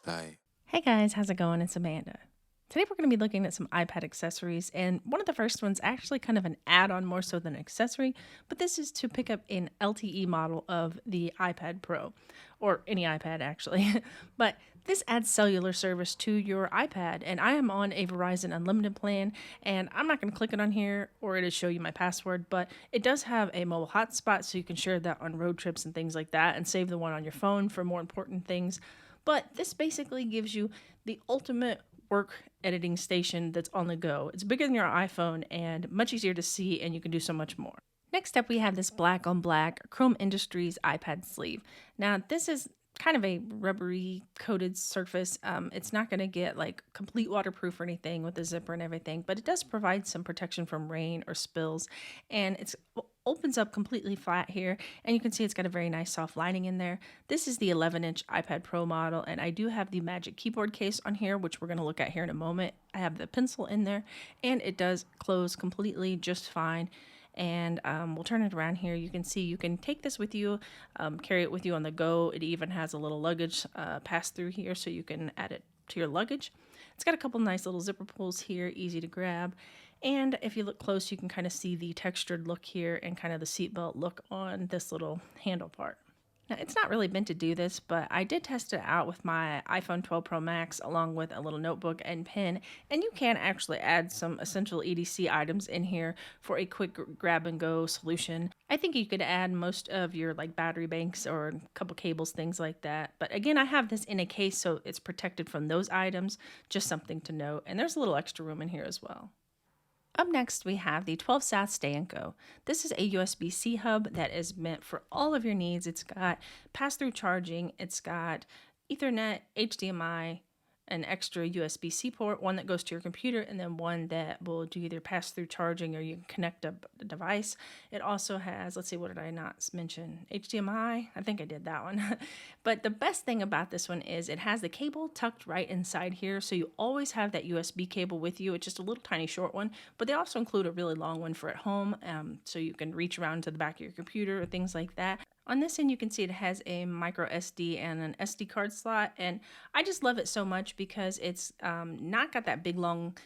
Hi. Hey guys, how's it going? It's Amanda. Today we're going to be looking at some iPad accessories, and one of the first ones actually kind of an add-on more so than an accessory, but this is to pick up an LTE model of the iPad Pro, or any iPad actually. But this adds cellular service to your iPad, and I am on a Verizon Unlimited plan, and I'm not going to click it on here or it'll show you my password, but it does have a mobile hotspot so you can share that on road trips and things like that, and save the one on your phone for more important things. But this basically gives you the ultimate work editing station that's on the go. It's bigger than your iPhone and much easier to see, and you can do so much more. Next up, we have this black on black Chrome Industries iPad sleeve. Now, this is kind of a rubbery coated surface. It's not going to get like complete waterproof or anything with the zipper and everything, but it does provide some protection from rain or spills, and it's opens up completely flat here, and you can see it's got a very nice soft lining in there. This is the 11-inch iPad Pro model, and I do have the Magic Keyboard case on here, which we're going to look at here in a moment. I have the pencil in there, and it does close completely just fine. And we'll turn it around here. You can see you can take this with you, carry it with you on the go. It even has a little luggage pass through here, so you can add it to your luggage. It's got a couple nice little zipper pulls here, easy to grab. And if you look close, you can kind of see the textured look here and kind of the seatbelt look on this little handle part. Now, it's not really meant to do this, but I did test it out with my iPhone 12 Pro Max along with a little notebook and pen, and you can actually add some essential EDC items in here for a quick grab and go solution. I think you could add most of your like battery banks or a couple cables, things like that. But again, I have this in a case so it's protected from those items, just something to note. And there's a little extra room in here as well. Up next, we have the 12 South Stay and Go. This is a USB-C hub that is meant for all of your needs. It's got pass-through charging, it's got Ethernet, HDMI, an extra USB-C port, one that goes to your computer, and then one that will do either pass-through charging or you can connect a device. It also has, let's see, what did I not mention? HDMI? I think I did that one. But the best thing about this one is it has the cable tucked right inside here, so you always have that USB cable with you. It's just a little tiny short one, but they also include a really long one for at home, so you can reach around to the back of your computer or things like that. On this end, you can see it has a micro SD and an SD card slot, and I just love it so much because it's not got that big long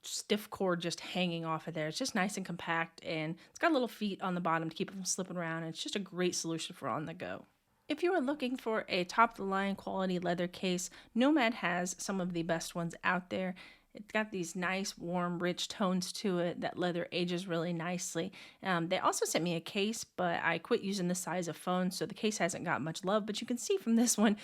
stiff cord just hanging off of there. It's just nice and compact, and it's got little feet on the bottom to keep it from slipping around, and it's just a great solution for on the go. If you are looking for a top-of-the-line quality leather case, Nomad has some of the best ones out there. It's got these nice, warm, rich tones to it. That leather ages really nicely. They also sent me a case, but I quit using the size of phone, so the case hasn't got much love. But you can see from this one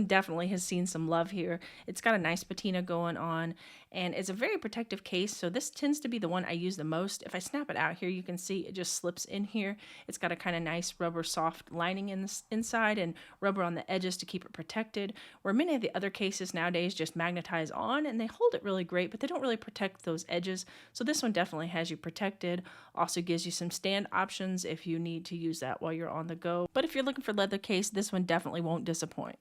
definitely has seen some love here. It's got a nice patina going on, and it's a very protective case, so this tends to be the one I use the most. If I snap it out here, you can see it just slips in here. It's got a kind of nice rubber soft lining inside and rubber on the edges to keep it protected, where many of the other cases nowadays just magnetize on, and they hold it really great, but they don't really protect those edges. So this one definitely has you protected. Also gives you some stand options if you need to use that while you're on the go. But if you're looking for leather case, this one definitely won't disappoint.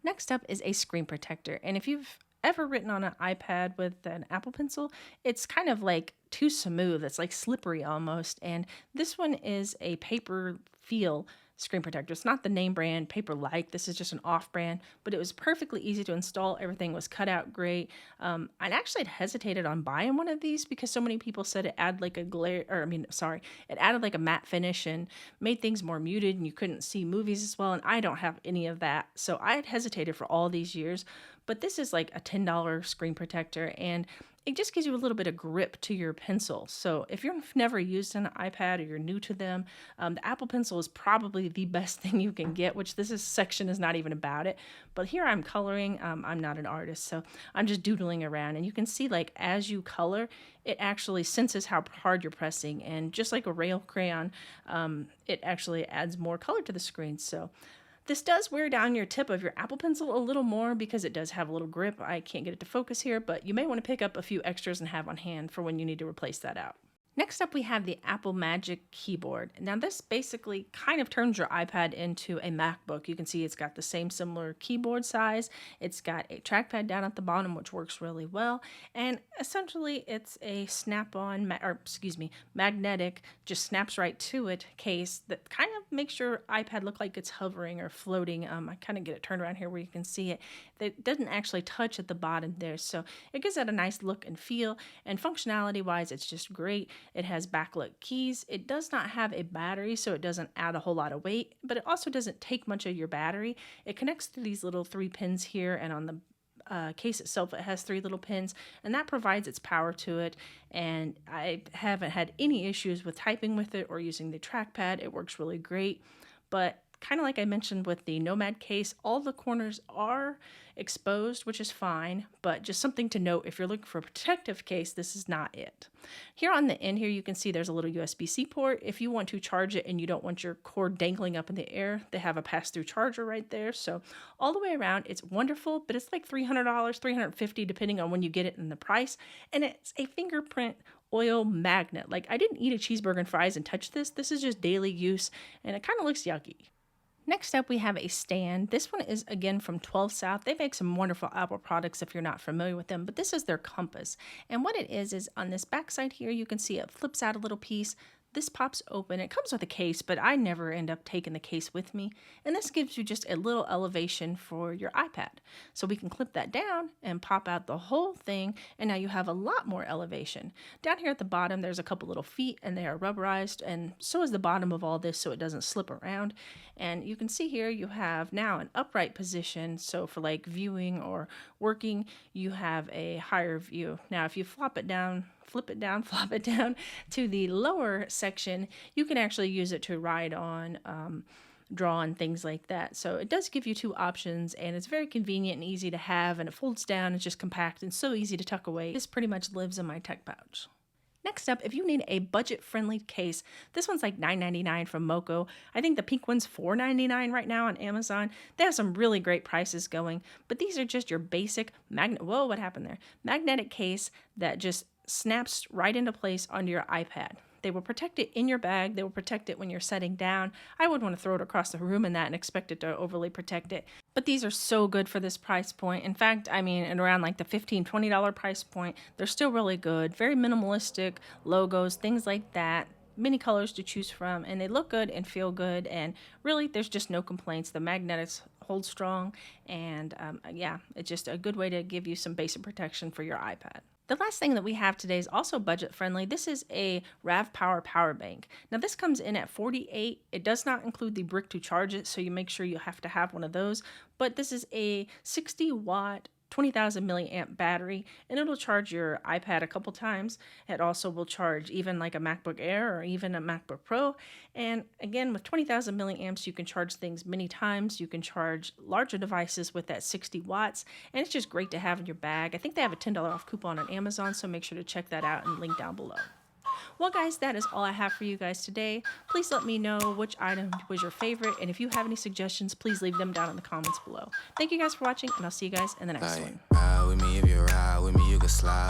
Next up is a screen protector. And if you've ever written on an iPad with an Apple Pencil, it's kind of like too smooth. It's like slippery almost. And this one is a paper feel screen protector. It's not the name brand Paper-like. This is just an off-brand, but it was perfectly easy to install. Everything was cut out great. I actually had hesitated on buying one of these because so many people said it added like a glare, or it added like a matte finish and made things more muted, and you couldn't see movies as well. And I don't have any of that, so I had hesitated for all these years. But this is like a $10 screen protector, and it just gives you a little bit of grip to your pencil. So if you've never used an iPad or you're new to them, the Apple Pencil is probably the best thing you can get, which section is not even about it. But here I'm coloring. I'm not an artist, so I'm just doodling around. And you can see like as you color, it actually senses how hard you're pressing. And just like a rail crayon, it actually adds more color to the screen. So this does wear down your tip of your Apple Pencil a little more because it does have a little grip. I can't get it to focus here, but you may want to pick up a few extras and have on hand for when you need to replace that out. Next up, we have the Apple Magic Keyboard. Now, this basically kind of turns your iPad into a MacBook. You can see it's got the same similar keyboard size. It's got a trackpad down at the bottom, which works really well. And essentially, it's a snap-on, magnetic, just snaps right to it case that kind of makes your iPad look like it's hovering or floating. I kind of get it turned around here where you can see it. It doesn't actually touch at the bottom there, so it gives it a nice look and feel. And functionality wise, it's just great. It has backlit keys. It does not have a battery, so it doesn't add a whole lot of weight, but it also doesn't take much of your battery. It connects through these little 3 pins here, and on the case itself, it has 3 little pins, and that provides its power to it. And I haven't had any issues with typing with it or using the trackpad. It works really great. But kind of like I mentioned with the Nomad case, all the corners are exposed, which is fine, but just something to note, if you're looking for a protective case, this is not it. Here on the end here, you can see there's a little USB-C port. If you want to charge it and you don't want your cord dangling up in the air, they have a pass-through charger right there. So all the way around, it's wonderful, but it's like $300, $350, depending on when you get it and the price. And it's a fingerprint oil magnet. Like, I didn't eat a cheeseburger and fries and touch this. This is just daily use, and it kind of looks yucky. Next up, we have a stand. This one is, again, from 12 South. They make some wonderful Apple products if you're not familiar with them, but this is their compass. And what it is on this back side here, you can see it flips out a little piece. This pops open. It comes with a case, but I never end up taking the case with me. And this gives you just a little elevation for your iPad. So we can clip that down and pop out the whole thing, and now you have a lot more elevation. Down here at the bottom, there's a couple little feet, and they are rubberized, and so is the bottom of all this so it doesn't slip around. And you can see here you have now an upright position, so for like viewing or working, you have a higher view. Now if you flip it down to the lower section, you can actually use it to write on, draw on, things like that. So it does give you 2 options, and it's very convenient and easy to have, and it folds down. It's just compact and so easy to tuck away. This pretty much lives in my tech pouch. Next up, if you need a budget-friendly case, this one's like $9.99 from Moco. I think the pink one's $4.99 right now on Amazon. They have some really great prices going, but these are just your basic magnetic case that just snaps right into place onto your iPad. They will protect it in your bag. They will protect it when you're setting down. I wouldn't want to throw it across the room in that and expect it to overly protect it. But these are so good for this price point. In fact, I mean, at around like the $15, $20 price point, they're still really good. Very minimalistic logos, things like that. Many colors to choose from, and they look good and feel good, and really there's just no complaints. The magnetics hold strong, and yeah, it's just a good way to give you some basic protection for your iPad. The last thing that we have today is also budget friendly. This is a RAV Power power bank. Now this comes in at $48. It does not include the brick to charge it, so you make sure you have to have one of those. But this is a 60-watt 20,000 milliamp battery, and it'll charge your iPad a couple times. It also will charge even like a MacBook Air or even a MacBook Pro. And again, with 20,000 milliamps, you can charge things many times. You can charge larger devices with that 60 watts, and it's just great to have in your bag. I think they have a $10 off coupon on Amazon, so make sure to check that out and link down below. Well, guys, that is all I have for you guys today. Please let me know which item was your favorite, and if you have any suggestions, please leave them down in the comments below. Thank you guys for watching, and I'll see you guys in the next one. Ride with me if you ride with me, you can slide.